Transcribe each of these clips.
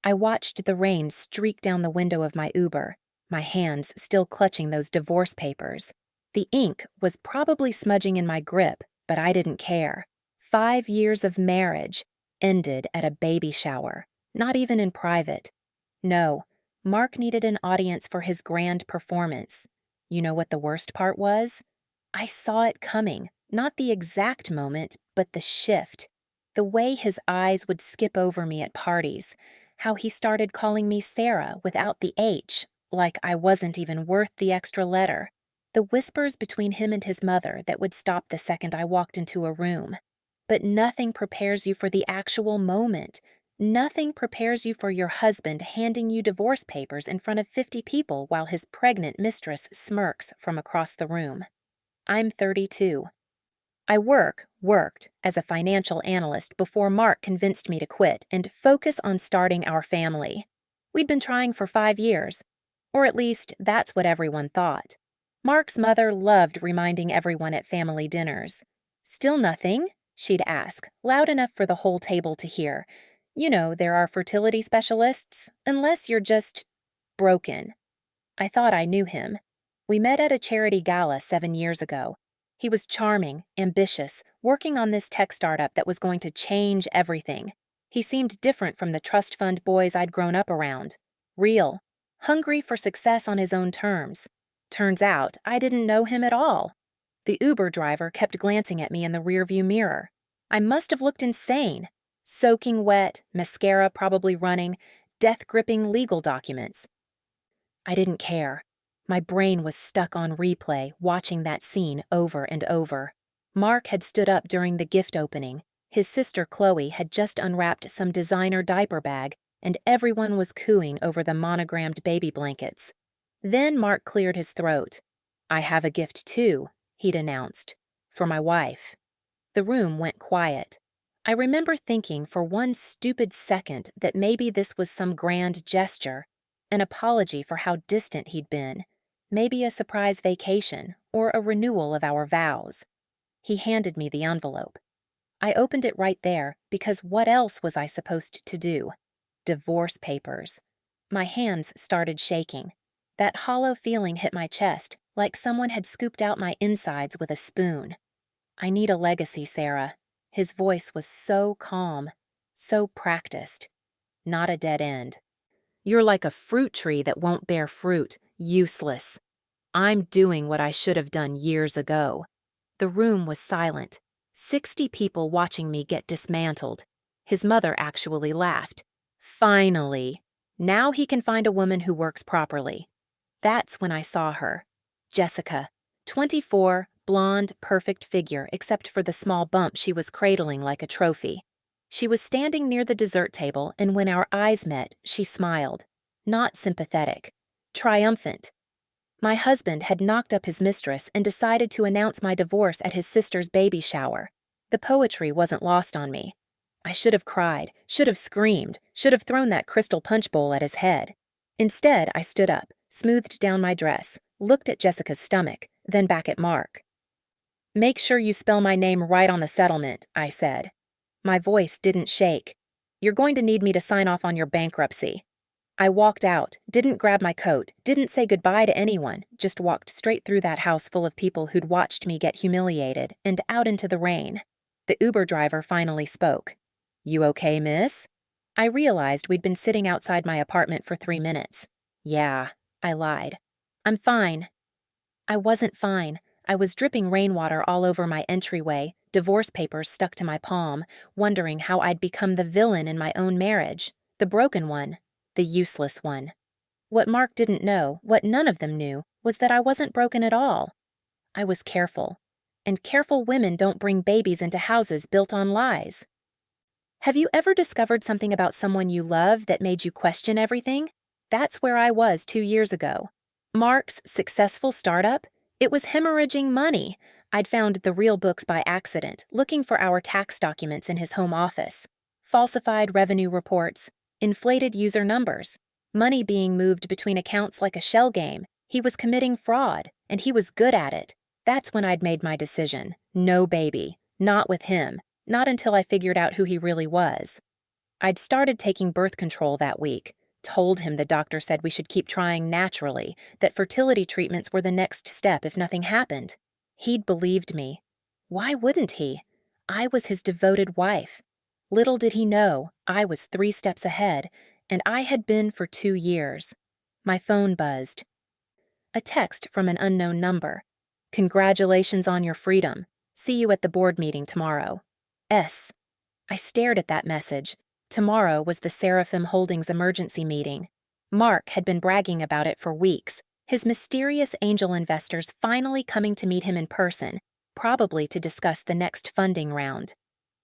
I watched the rain streak down the window of my Uber, my hands still clutching those divorce papers. The ink was probably smudging in my grip, but I didn't care. 5 years of marriage ended at a baby shower, not even in private. No, Mark needed an audience for his grand performance. You know what the worst part was? I saw it coming, not the exact moment, but the shift. The way his eyes would skip over me at parties, how he started calling me Sarah without the H, like I wasn't even worth the extra letter. The whispers between him and his mother that would stop the second I walked into a room. But nothing prepares you for the actual moment. Nothing prepares you for your husband handing you divorce papers in front of 50 people while his pregnant mistress smirks from across the room. I'm 32. I worked as a financial analyst before Mark convinced me to quit and focus on starting our family. We'd been trying for 5 years, or at least that's what everyone thought. Mark's mother loved reminding everyone at family dinners. "Still nothing?" she'd ask, loud enough for the whole table to hear. "You know, there are fertility specialists, unless you're just broken." I thought I knew him. We met at a charity gala 7 years ago. He was charming, ambitious, working on this tech startup that was going to change everything. He seemed different from the trust fund boys I'd grown up around. Real, hungry for success on his own terms. Turns out I didn't know him at all. The Uber driver kept glancing at me in the rearview mirror. I must have looked insane. Soaking wet, mascara probably running, death-gripping legal documents. I didn't care. My brain was stuck on replay, watching that scene over and over. Mark had stood up during the gift opening. His sister Chloe had just unwrapped some designer diaper bag, and everyone was cooing over the monogrammed baby blankets. Then Mark cleared his throat. "I have a gift too," he'd announced. "For my wife." The room went quiet. I remember thinking for one stupid second that maybe this was some grand gesture, an apology for how distant he'd been, maybe a surprise vacation or a renewal of our vows. He handed me the envelope. I opened it right there because what else was I supposed to do? Divorce papers. My hands started shaking. That hollow feeling hit my chest, like someone had scooped out my insides with a spoon. "I need a legacy, Sarah." His voice was so calm, so practiced. Not a dead end. "You're like a fruit tree that won't bear fruit. Useless." I'm doing what I should have done years ago. The room was silent. 60 people watching me get dismantled. His mother actually laughed. Finally. Now he can find a woman who works properly. That's when I saw her. Jessica, 24, blonde, perfect figure except for the small bump she was cradling like a trophy. She was standing near the dessert table, and when our eyes met, she smiled. Not sympathetic. Triumphant. My husband had knocked up his mistress and decided to announce my divorce at his sister's baby shower. The poetry wasn't lost on me. I should have cried, should have screamed, should have thrown that crystal punch bowl at his head. Instead, I stood up, smoothed down my dress, looked at Jessica's stomach, then back at Mark. "Make sure you spell my name right on the settlement," I said. My voice didn't shake. "You're going to need me to sign off on your bankruptcy." I walked out, didn't grab my coat, didn't say goodbye to anyone, just walked straight through that house full of people who'd watched me get humiliated and out into the rain. The Uber driver finally spoke. "You okay, miss?" I realized we'd been sitting outside my apartment for 3 minutes. "Yeah," I lied. "I'm fine." I wasn't fine. I was dripping rainwater all over my entryway, divorce papers stuck to my palm, wondering how I'd become the villain in my own marriage, the broken one. The useless one. What Mark didn't know, what none of them knew, was that I wasn't broken at all. I was careful. And careful women don't bring babies into houses built on lies. Have you ever discovered something about someone you love that made you question everything? That's where I was 2 years ago. Mark's successful startup? It was hemorrhaging money. I'd found the real books by accident, looking for our tax documents in his home office. Falsified revenue reports. Inflated user numbers, money being moved between accounts like a shell game. He was committing fraud, and he was good at it. That's when I'd made my decision. No baby. Not with him. Not until I figured out who he really was. I'd started taking birth control that week, told him the doctor said we should keep trying naturally, that fertility treatments were the next step if nothing happened. He'd believed me. Why wouldn't he? I was his devoted wife. Little did he know, I was 3 steps ahead, and I had been for 2 years. My phone buzzed. A text from an unknown number. Congratulations on your freedom. See you at the board meeting tomorrow. S. I stared at that message. Tomorrow was the Seraphim Holdings emergency meeting. Mark had been bragging about it for weeks, his mysterious angel investors finally coming to meet him in person, probably to discuss the next funding round.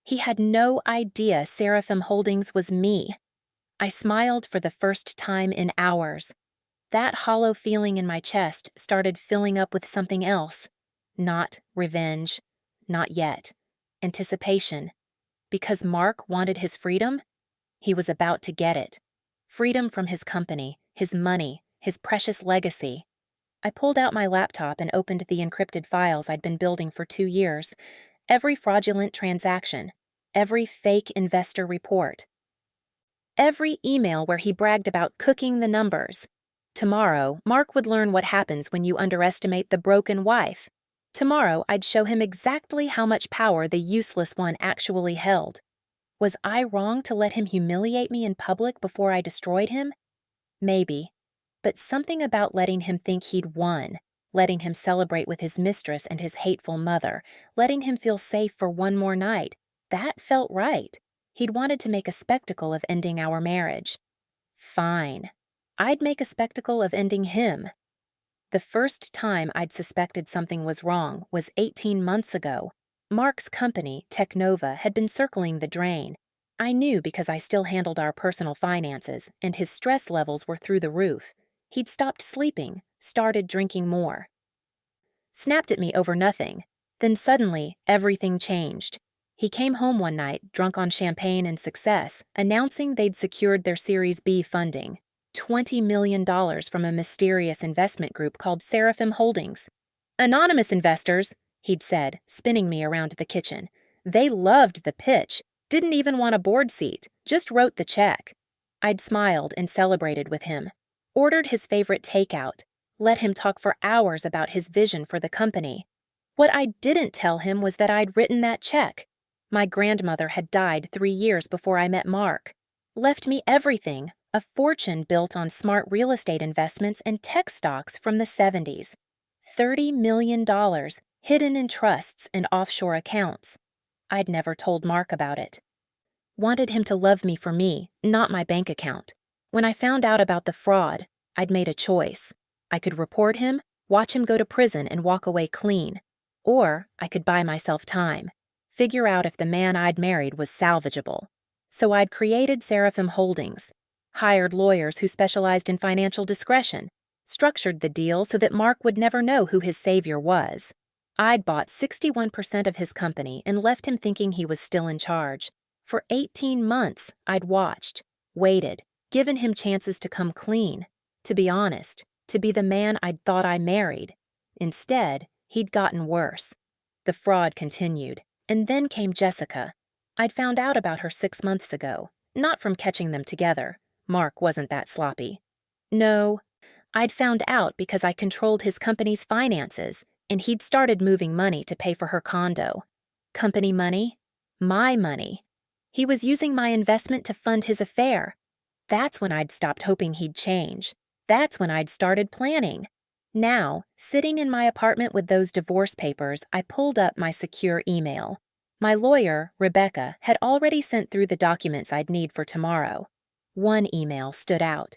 He had no idea Seraphim Holdings was me. I smiled for the first time in hours. That hollow feeling in my chest started filling up with something else. Not revenge. Not yet. Anticipation. Because Mark wanted his freedom, he was about to get it. Freedom from his company, his money, his precious legacy. I pulled out my laptop and opened the encrypted files I'd been building for 2 years. Every fraudulent transaction. Every fake investor report. Every email where he bragged about cooking the numbers. Tomorrow, Mark would learn what happens when you underestimate the broken wife. Tomorrow, I'd show him exactly how much power the useless one actually held. Was I wrong to let him humiliate me in public before I destroyed him? Maybe. But something about letting him think he'd won, letting him celebrate with his mistress and his hateful mother, letting him feel safe for one more night, that felt right. He'd wanted to make a spectacle of ending our marriage. Fine. I'd make a spectacle of ending him. The first time I'd suspected something was wrong was 18 months ago. Mark's company, Technova, had been circling the drain. I knew because I still handled our personal finances, and his stress levels were through the roof. He'd stopped sleeping, started drinking more. Snapped at me over nothing. Then suddenly, everything changed. He came home one night, drunk on champagne and success, announcing they'd secured their Series B funding. $20 million from a mysterious investment group called Seraphim Holdings. Anonymous investors, he'd said, spinning me around the kitchen. They loved the pitch, didn't even want a board seat, just wrote the check. I'd smiled and celebrated with him. Ordered his favorite takeout. Let him talk for hours about his vision for the company. What I didn't tell him was that I'd written that check. My grandmother had died 3 years before I met Mark. Left me everything, a fortune built on smart real estate investments and tech stocks from the 70s. $30 million hidden in trusts and offshore accounts. I'd never told Mark about it. Wanted him to love me for me, not my bank account. When I found out about the fraud, I'd made a choice. I could report him, watch him go to prison and walk away clean. Or I could buy myself time. Figure out if the man I'd married was salvageable. So I'd created Seraphim Holdings, hired lawyers who specialized in financial discretion, structured the deal so that Mark would never know who his savior was. I'd bought 61% of his company and left him thinking he was still in charge. For 18 months, I'd watched, waited, given him chances to come clean, to be honest, to be the man I'd thought I married. Instead, he'd gotten worse. The fraud continued, and then came Jessica. I'd found out about her 6 months ago, not from catching them together. Mark wasn't that sloppy. No, I'd found out because I controlled his company's finances, and he'd started moving money to pay for her condo. Company money? My money. He was using my investment to fund his affair. That's when I'd stopped hoping he'd change. That's when I'd started planning. Now, sitting in my apartment with those divorce papers, I pulled up my secure email. My lawyer, Rebecca, had already sent through the documents I'd need for tomorrow. One email stood out.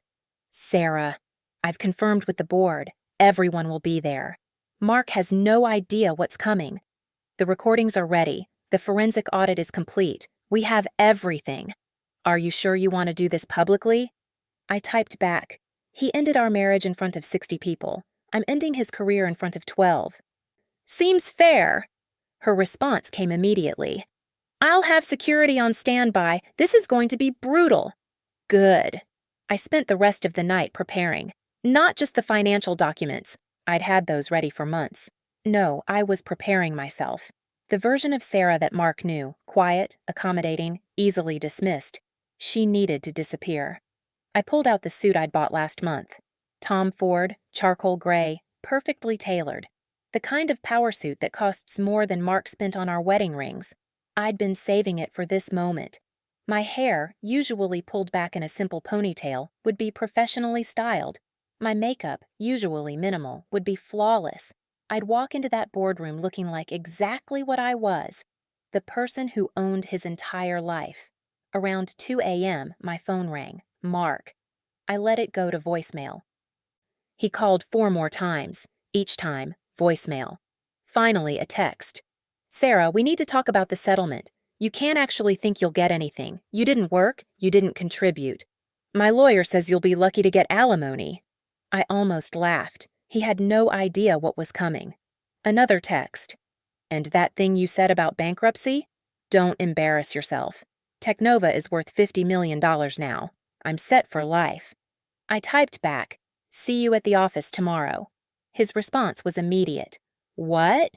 Sarah, I've confirmed with the board. Everyone will be there. Mark has no idea what's coming. The recordings are ready. The forensic audit is complete. We have everything. Are you sure you want to do this publicly? I typed back. He ended our marriage in front of 60 people. I'm ending his career in front of 12. Seems fair. Her response came immediately. I'll have security on standby. This is going to be brutal. Good. I spent the rest of the night preparing. Not just the financial documents. I'd had those ready for months. No, I was preparing myself. The version of Sarah that Mark knew, quiet, accommodating, easily dismissed. She needed to disappear. I pulled out the suit I'd bought last month. Tom Ford, charcoal gray, perfectly tailored. The kind of power suit that costs more than Mark spent on our wedding rings. I'd been saving it for this moment. My hair, usually pulled back in a simple ponytail, would be professionally styled. My makeup, usually minimal, would be flawless. I'd walk into that boardroom looking like exactly what I was, the person who owned his entire life. Around 2 a.m., my phone rang. Mark. I let it go to voicemail. He called 4 more times. Each time, voicemail. Finally, a text. Sarah, we need to talk about the settlement. You can't actually think you'll get anything. You didn't work. You didn't contribute. My lawyer says you'll be lucky to get alimony. I almost laughed. He had no idea what was coming. Another text. And that thing you said about bankruptcy? Don't embarrass yourself. Technova is worth $50 million now. I'm set for life. I typed back, see you at the office tomorrow. His response was immediate. What?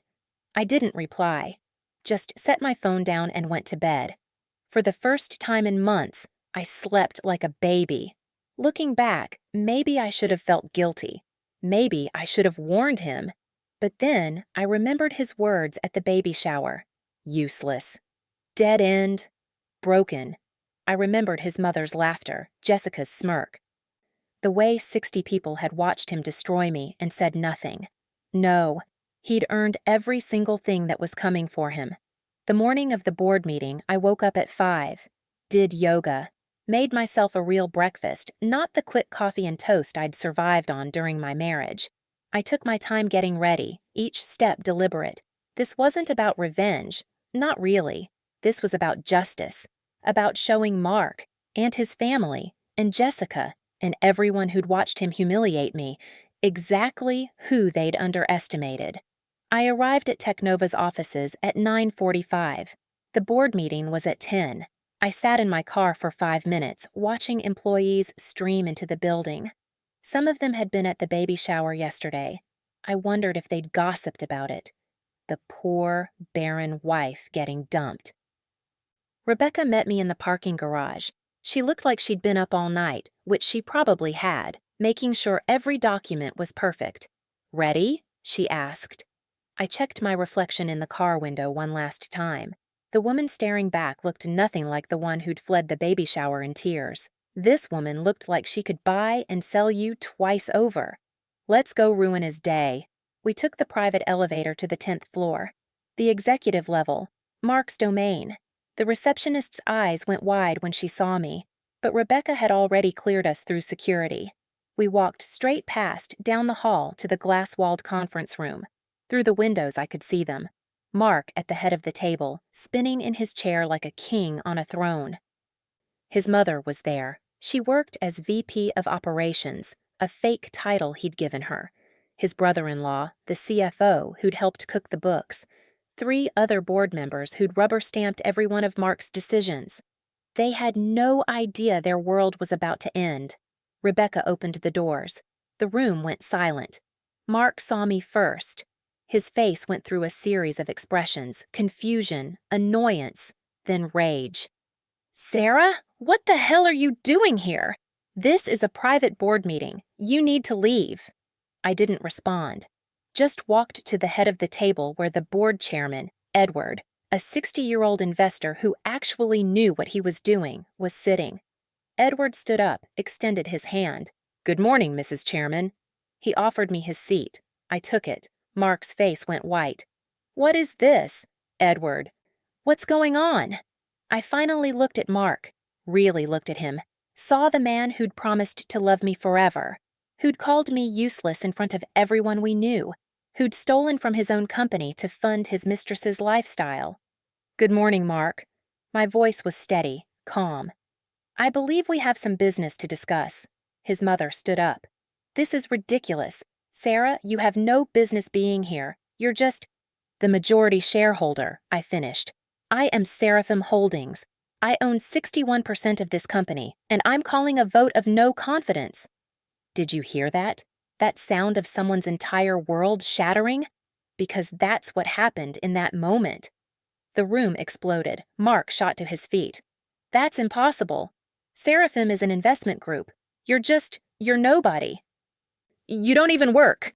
I didn't reply. Just set my phone down and went to bed. For the first time in months, I slept like a baby. Looking back, maybe I should have felt guilty. Maybe I should have warned him. But then I remembered his words at the baby shower. Useless. Dead end. Broken. I remembered his mother's laughter, Jessica's smirk. The way 60 people had watched him destroy me and said nothing. No, he'd earned every single thing that was coming for him. The morning of the board meeting, I woke up at 5, did yoga, made myself a real breakfast, not the quick coffee and toast I'd survived on during my marriage. I took my time getting ready, each step deliberate. This wasn't about revenge. Not really. This was about justice. About showing Mark, and his family, and Jessica, and everyone who'd watched him humiliate me, exactly who they'd underestimated. I arrived at Technova's offices at 9:45. The board meeting was at 10. I sat in my car for 5 minutes, watching employees stream into the building. Some of them had been at the baby shower yesterday. I wondered if they'd gossiped about it. The poor, barren wife getting dumped. Rebecca met me in the parking garage. She looked like she'd been up all night, which she probably had, making sure every document was perfect. Ready? She asked. I checked my reflection in the car window one last time. The woman staring back looked nothing like the one who'd fled the baby shower in tears. This woman looked like she could buy and sell you twice over. Let's go ruin his day. We took the private elevator to the 10th floor. The executive level, Mark's domain. The receptionist's eyes went wide when she saw me, but Rebecca had already cleared us through security. We walked straight past, down the hall to the glass-walled conference room. Through the windows I could see them. Mark at the head of the table, spinning in his chair like a king on a throne. His mother was there. She worked as VP of Operations, a fake title he'd given her. His brother-in-law, the CFO, who'd helped cook the books. 3 other board members who'd rubber-stamped every one of Mark's decisions. They had no idea their world was about to end. Rebecca opened the doors. The room went silent. Mark saw me first. His face went through a series of expressions, confusion, annoyance, then rage. Sarah, what the hell are you doing here? This is a private board meeting. You need to leave. I didn't respond. Just walked to the head of the table where the board chairman, Edward, a 60-year-old investor who actually knew what he was doing, was sitting. Edward stood up, extended his hand. Good morning, Mrs. Chairman. He offered me his seat. I took it. Mark's face went white. What is this? Edward. What's going on? I finally looked at Mark, really looked at him, saw the man who'd promised to love me forever, who'd called me useless in front of everyone we knew, who'd stolen from his own company to fund his mistress's lifestyle. Good morning, Mark. My voice was steady, calm. I believe we have some business to discuss. His mother stood up. This is ridiculous. Sarah, you have no business being here. You're just the majority shareholder, I finished. I am Seraphim Holdings. I own 61% of this company, and I'm calling a vote of no confidence. Did you hear that? That sound of someone's entire world shattering? Because that's what happened in that moment. The room exploded. Mark shot to his feet. That's impossible. Seraphim is an investment group. You're nobody. You don't even work.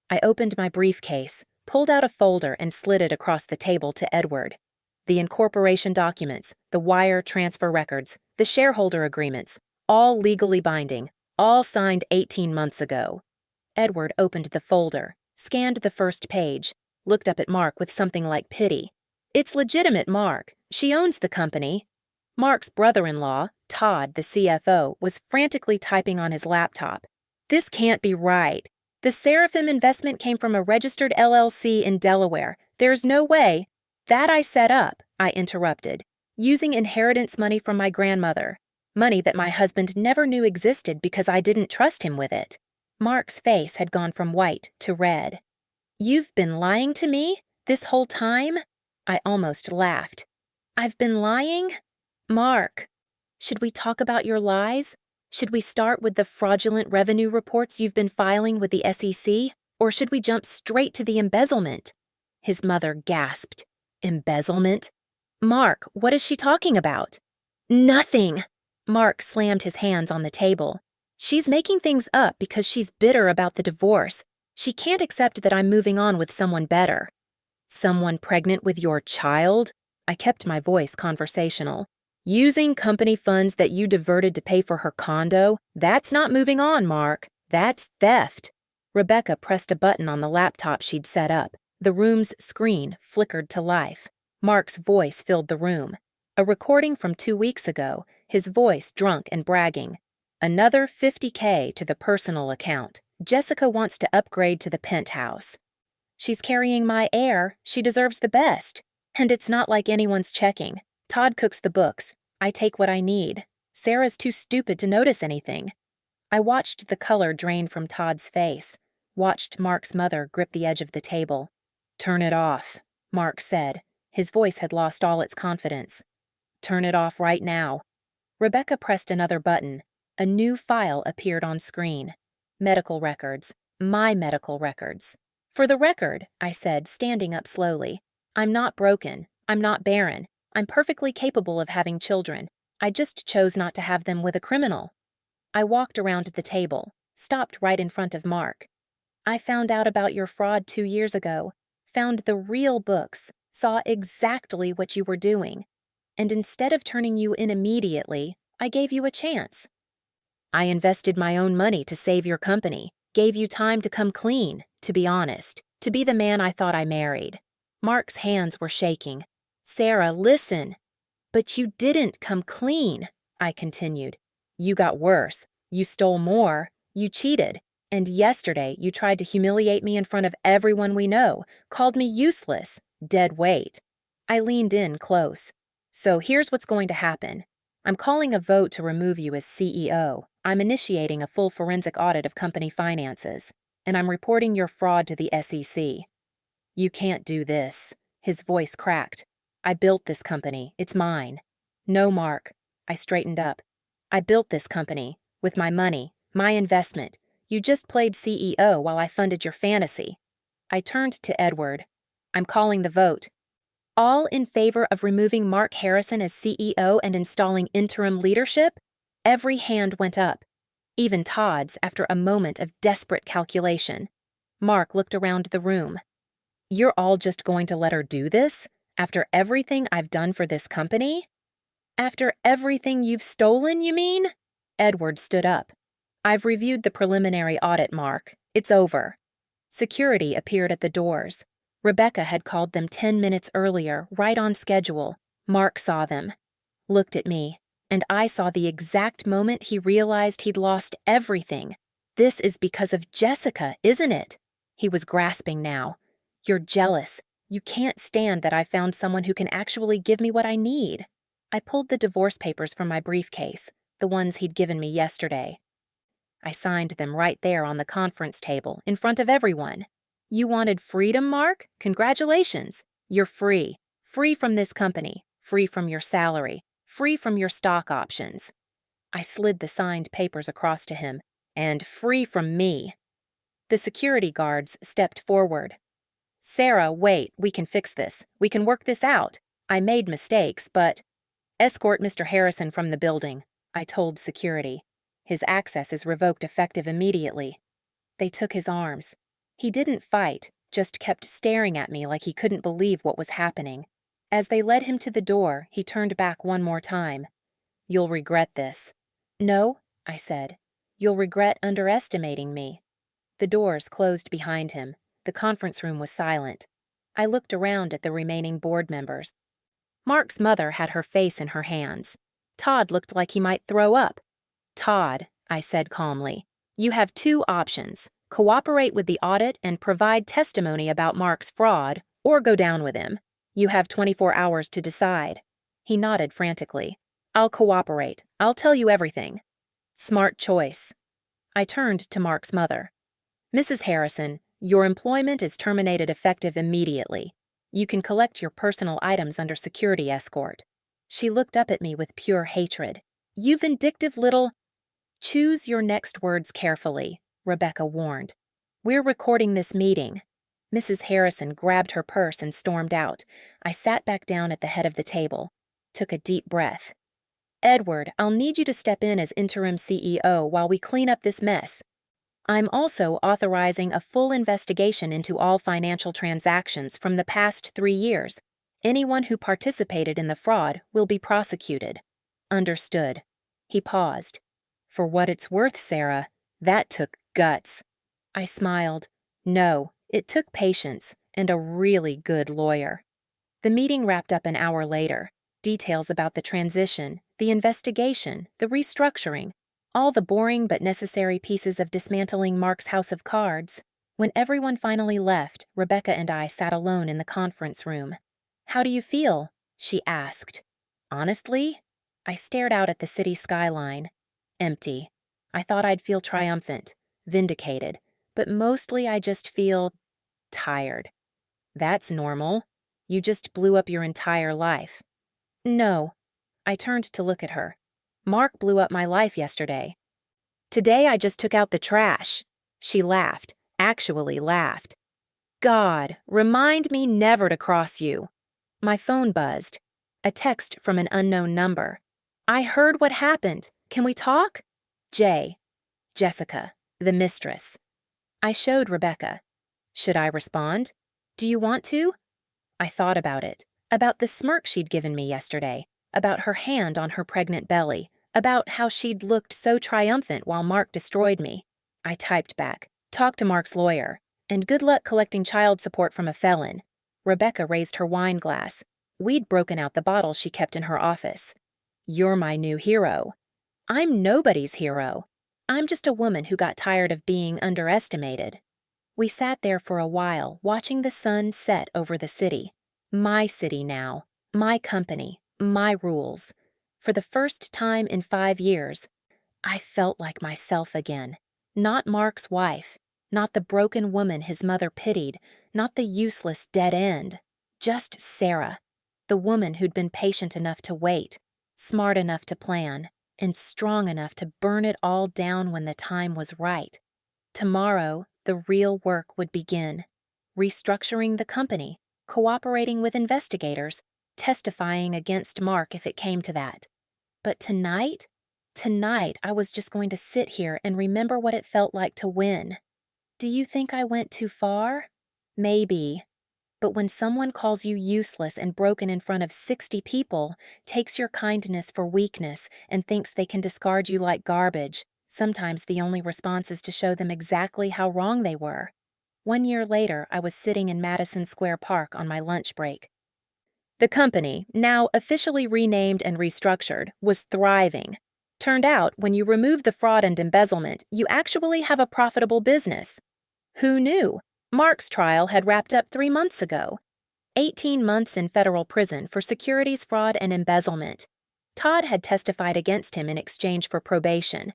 I opened my briefcase, pulled out a folder, and slid it across the table to Edward. The incorporation documents, the wire transfer records, the shareholder agreements, all legally binding, all signed 18 months ago. Edward opened the folder, scanned the first page, looked up at Mark with something like pity. It's legitimate, Mark. She owns the company. Mark's brother-in-law, Todd, the CFO, was frantically typing on his laptop. This can't be right. The Seraphim investment came from a registered LLC in Delaware. There's no way. That I set up, I interrupted, using inheritance money from my grandmother. Money that my husband never knew existed because I didn't trust him with it. Mark's face had gone from white to red. You've been lying to me this whole time? I almost laughed. I've been lying? Mark, should we talk about your lies? Should we start with the fraudulent revenue reports you've been filing with the SEC, or should we jump straight to the embezzlement? His mother gasped. Embezzlement? Mark, what is she talking about? Nothing! Mark slammed his hands on the table. She's making things up because she's bitter about the divorce. She can't accept that I'm moving on with someone better. Someone pregnant with your child? I kept my voice conversational. Using company funds that you diverted to pay for her condo? That's not moving on, Mark. That's theft. Rebecca pressed a button on the laptop she'd set up. The room's screen flickered to life. Mark's voice filled the room. A recording from 2 weeks ago, his voice drunk and bragging. Another $50K to the personal account. Jessica wants to upgrade to the penthouse. She's carrying my heir. She deserves the best. And it's not like anyone's checking. Todd cooks the books. I take what I need. Sarah's too stupid to notice anything. I watched the color drain from Todd's face, watched Mark's mother grip the edge of the table. Turn it off, Mark said. His voice had lost all its confidence. Turn it off right now. Rebecca pressed another button. A new file appeared on screen. Medical records. My medical records. For the record, I said, standing up slowly. I'm not broken. I'm not barren. I'm perfectly capable of having children. I just chose not to have them with a criminal. I walked around the table, stopped right in front of Mark. I found out about your fraud 2 years ago, found the real books, saw exactly what you were doing. And instead of turning you in immediately, I gave you a chance. I invested my own money to save your company, gave you time to come clean, to be honest, to be the man I thought I married. Mark's hands were shaking. Sarah, listen. But you didn't come clean, I continued. You got worse. You stole more. You cheated. And yesterday you tried to humiliate me in front of everyone we know, called me useless, dead weight. I leaned in close. So here's what's going to happen. I'm calling a vote to remove you as CEO. I'm initiating a full forensic audit of company finances, and I'm reporting your fraud to the SEC. You can't do this. His voice cracked. I built this company. It's mine. No, Mark. I straightened up. I built this company. With my money. My investment. You just played CEO while I funded your fantasy. I turned to Edward. I'm calling the vote. All in favor of removing Mark Harrison as CEO and installing interim leadership? Every hand went up. Even Todd's after a moment of desperate calculation. Mark looked around the room. You're all just going to let her do this? After everything I've done for this company? After everything you've stolen, you mean? Edward stood up. I've reviewed the preliminary audit, Mark. It's over. Security appeared at the doors. Rebecca had called them 10 minutes earlier, right on schedule. Mark saw them, looked at me, and I saw the exact moment he realized he'd lost everything. This is because of Jessica, isn't it? He was grasping now. You're jealous. You can't stand that I found someone who can actually give me what I need. I pulled the divorce papers from my briefcase, the ones he'd given me yesterday. I signed them right there on the conference table, in front of everyone. You wanted freedom, Mark? Congratulations. You're free. Free from this company. Free from your salary. Free from your stock options. I slid the signed papers across to him. And free from me. The security guards stepped forward. Sarah, wait, we can fix this. We can work this out. I made mistakes, but... Escort Mr. Harrison from the building. I told security. His access is revoked effective immediately. They took his arms. He didn't fight, just kept staring at me like he couldn't believe what was happening. As they led him to the door, he turned back one more time. "You'll regret this." "No," I said. "You'll regret underestimating me." The doors closed behind him. The conference room was silent. I looked around at the remaining board members. Mark's mother had her face in her hands. Todd looked like he might throw up. "Todd," I said calmly, "you have two options. Cooperate with the audit and provide testimony about Mark's fraud, or go down with him. You have 24 hours to decide." He nodded frantically. "I'll cooperate. I'll tell you everything." "Smart choice." I turned to Mark's mother. "Mrs. Harrison, your employment is terminated effective immediately. You can collect your personal items under security escort." She looked up at me with pure hatred. "You vindictive little—" "Choose your next words carefully," Rebecca warned. "We're recording this meeting." Mrs. Harrison grabbed her purse and stormed out. I sat back down at the head of the table, took a deep breath. "Edward, I'll need you to step in as interim CEO while we clean up this mess. I'm also authorizing a full investigation into all financial transactions from the past 3 years. Anyone who participated in the fraud will be prosecuted." "Understood." He paused. "For what it's worth, Sarah, that took guts." I smiled. "No, it took patience and a really good lawyer." The meeting wrapped up an hour later. Details about the transition, the investigation, the restructuring, all the boring but necessary pieces of dismantling Mark's house of cards. When everyone finally left, Rebecca and I sat alone in the conference room. "How do you feel?" she asked. "Honestly?" I stared out at the city skyline. Empty. I thought I'd feel triumphant, vindicated, but mostly I just feel tired. "That's normal. You just blew up your entire life." "No." I turned to look at her. "Mark blew up my life yesterday. Today I just took out the trash." She laughed, actually laughed. "God, remind me never to cross you." My phone buzzed. A text from an unknown number. "I heard what happened. Can we talk?" J. Jessica, the Mistress. I showed Rebecca. Should I respond? "Do you want to?" I thought about it. About the smirk she'd given me yesterday. About her hand on her pregnant belly. About how she'd looked so triumphant while Mark destroyed me. I typed back, "Talk to Mark's lawyer. And good luck collecting child support from a felon." Rebecca raised her wine glass. We'd broken out the bottle she kept in her office. "You're my new hero." "I'm nobody's hero. I'm just a woman who got tired of being underestimated." We sat there for a while, watching the sun set over the city. My city now. My company. My rules. For the first time in 5 years, I felt like myself again. Not Mark's wife. Not the broken woman his mother pitied. Not the useless dead end. Just Sarah. The woman who'd been patient enough to wait, smart enough to plan, and strong enough to burn it all down when the time was right. Tomorrow, the real work would begin. Restructuring the company, cooperating with investigators, testifying against Mark if it came to that. But tonight I was just going to sit here and remember what it felt like to win. Do you think I went too far? Maybe. But when someone calls you useless and broken in front of 60 people, takes your kindness for weakness, and thinks they can discard you like garbage, sometimes the only response is to show them exactly how wrong they were. 1 year later, I was sitting in Madison Square Park on my lunch break. The company, now officially renamed and restructured, was thriving. Turned out, when you remove the fraud and embezzlement, you actually have a profitable business. Who knew? Mark's trial had wrapped up 3 months ago. 18 months in federal prison for securities fraud and embezzlement. Todd had testified against him in exchange for probation.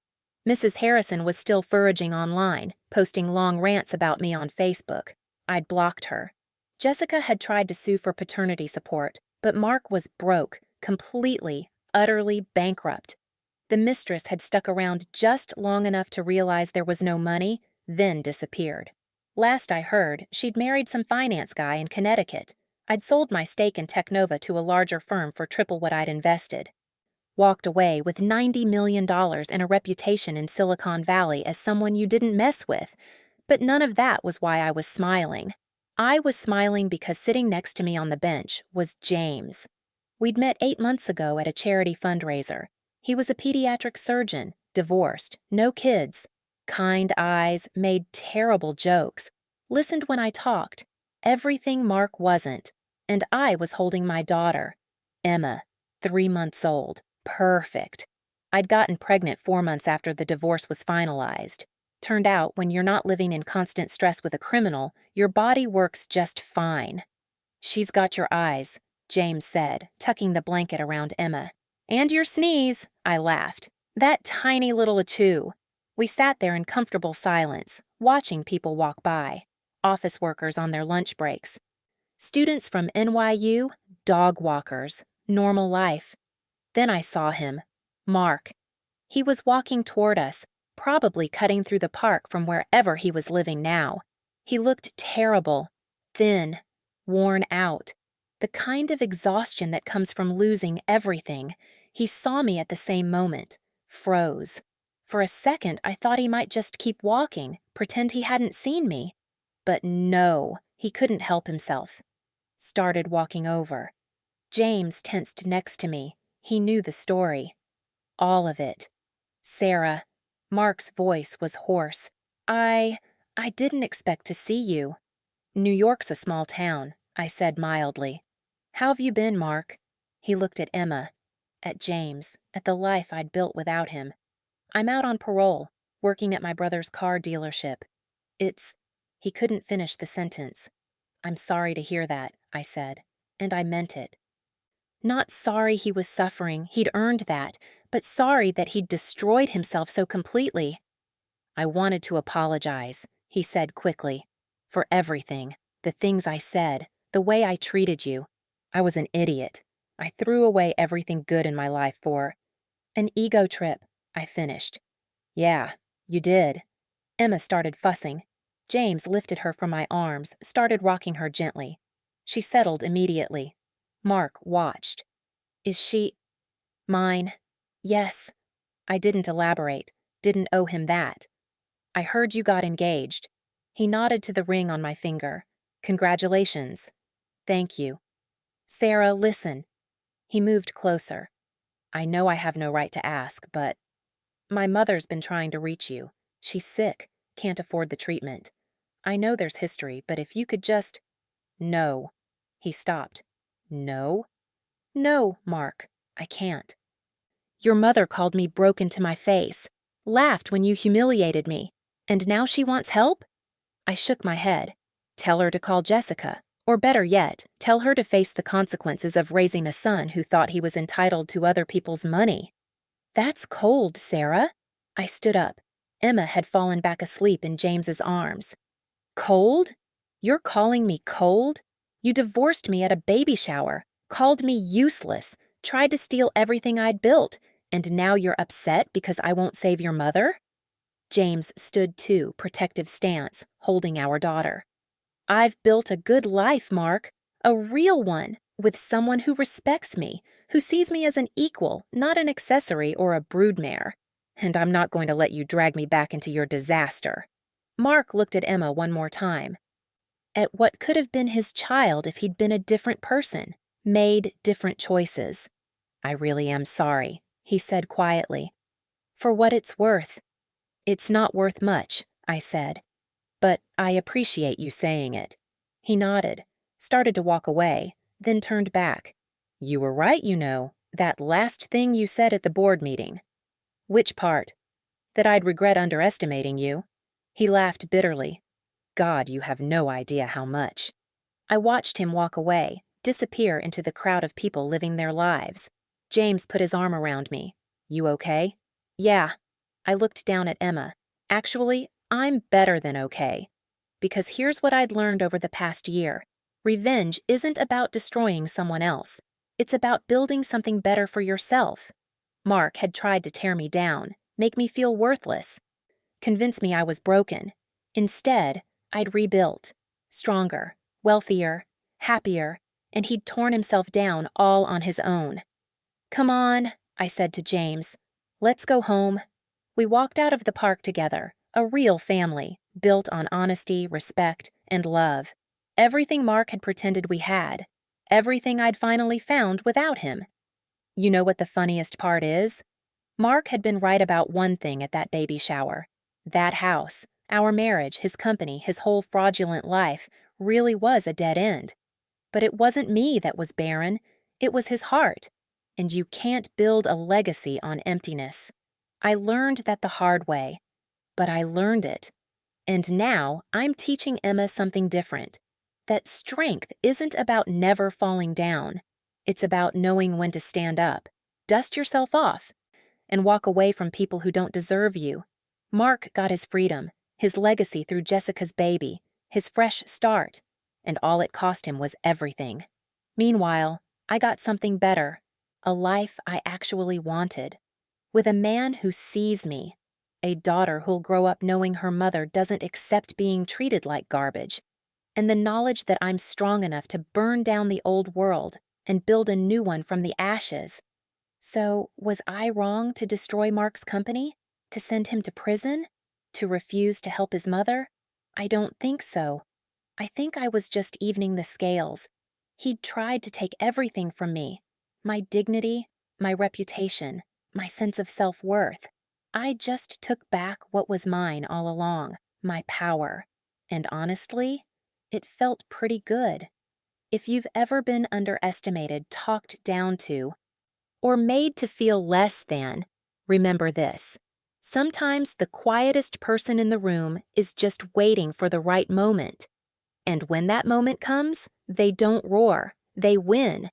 Mrs. Harrison was still foraging online, posting long rants about me on Facebook. I'd blocked her. Jessica had tried to sue for paternity support, but Mark was broke, completely, utterly bankrupt. The mistress had stuck around just long enough to realize there was no money, then disappeared. Last I heard, she'd married some finance guy in Connecticut. I'd sold my stake in Technova to a larger firm for triple what I'd invested. walked away with $90 million and a reputation in Silicon Valley as someone you didn't mess with. But none of that was why I was smiling. I was smiling because sitting next to me on the bench was James. We'd met 8 months ago at a charity fundraiser. He was a pediatric surgeon, divorced, no kids, kind eyes, made terrible jokes, listened when I talked, everything Mark wasn't, and I was holding my daughter, Emma, 3 months old, perfect. I'd gotten pregnant 4 months after the divorce was finalized. Turned out, when you're not living in constant stress with a criminal, your body works just fine. "She's got your eyes," James said, tucking the blanket around Emma. "And your sneeze," I laughed. "That tiny little achoo." We sat there in comfortable silence, watching people walk by. Office workers on their lunch breaks. Students from NYU, dog walkers, normal life. Then I saw him, Mark. He was walking toward us, probably cutting through the park from wherever he was living now. He looked terrible, thin, worn out. The kind of exhaustion that comes from losing everything. He saw me at the same moment, froze. For a second, I thought he might just keep walking, pretend he hadn't seen me. But no, he couldn't help himself. Started walking over. James tensed next to me. He knew the story. All of it. "Sarah." Mark's voice was hoarse. I didn't expect to see you." "New York's a small town," I said mildly. "How have you been, Mark?" He looked at Emma, at James, at the life I'd built without him. "I'm out on parole, working at my brother's car dealership. It's—" He couldn't finish the sentence. "I'm sorry to hear that," I said, and I meant it. Not sorry he was suffering, he'd earned that, but sorry that he'd destroyed himself so completely. "I wanted to apologize," he said quickly, "for everything, the things I said, the way I treated you. I was an idiot. I threw away everything good in my life for an ego trip," I finished. "Yeah, you did." Emma started fussing. James lifted her from my arms, started rocking her gently. She settled immediately. Mark watched. "Is she mine?" "Yes." I didn't elaborate, didn't owe him that. "I heard you got engaged." He nodded to the ring on my finger. "Congratulations." "Thank you." "Sarah, listen." He moved closer. "I know I have no right to ask, but my mother's been trying to reach you. She's sick, can't afford the treatment. I know there's history, but if you could just—" "No." He stopped. "No?" "No, Mark. I can't. Your mother called me broken to my face, laughed when you humiliated me, and now she wants help?" I shook my head. "Tell her to call Jessica, or better yet, tell her to face the consequences of raising a son who thought he was entitled to other people's money." "That's cold, Sarah." I stood up. Emma had fallen back asleep in James's arms. "Cold? You're calling me cold? You divorced me at a baby shower, called me useless, tried to steal everything I'd built, and now you're upset because I won't save your mother?" James stood too, protective stance, holding our daughter. "I've built a good life, Mark, a real one, with someone who respects me, who sees me as an equal, not an accessory or a broodmare. And I'm not going to let you drag me back into your disaster." Mark looked at Emma one more time. At what could have been his child if he'd been a different person, made different choices. "I really am sorry," he said quietly. "For what it's worth." "It's not worth much," I said. "But I appreciate you saying it." He nodded, started to walk away, then turned back. "You were right, you know, that last thing you said at the board meeting." "Which part?" "That I'd regret underestimating you." He laughed bitterly. "God, you have no idea how much." I watched him walk away, disappear into the crowd of people living their lives. James put his arm around me. "You okay?" "Yeah." I looked down at Emma. "Actually, I'm better than okay. Because here's what I'd learned over the past year. Revenge isn't about destroying someone else. It's about building something better for yourself." Mark had tried to tear me down, make me feel worthless, convince me I was broken. Instead, I'd rebuilt, stronger, wealthier, happier, and he'd torn himself down all on his own. "Come on," I said to James. "Let's go home." We walked out of the park together, a real family, built on honesty, respect, and love. Everything Mark had pretended we had. Everything I'd finally found without him. You know what the funniest part is? Mark had been right about one thing at that baby shower. That house, our marriage, his company, his whole fraudulent life, really was a dead end. But it wasn't me that was barren, it was his heart. And you can't build a legacy on emptiness. I learned that the hard way, but I learned it. And now I'm teaching Emma something different. That strength isn't about never falling down. It's about knowing when to stand up, dust yourself off, and walk away from people who don't deserve you. Mark got his freedom, his legacy through Jessica's baby, his fresh start, and all it cost him was everything. Meanwhile, I got something better, a life I actually wanted, with a man who sees me, a daughter who'll grow up knowing her mother doesn't accept being treated like garbage, and the knowledge that I'm strong enough to burn down the old world and build a new one from the ashes. So, was I wrong to destroy Mark's company? To send him to prison? To refuse to help his mother? I don't think so. I think I was just evening the scales. He'd tried to take everything from me. My dignity, my reputation, my sense of self-worth. I just took back what was mine all along, my power. And honestly, it felt pretty good. If you've ever been underestimated, talked down to, or made to feel less than, remember this. Sometimes the quietest person in the room is just waiting for the right moment. And when that moment comes, they don't roar, they win.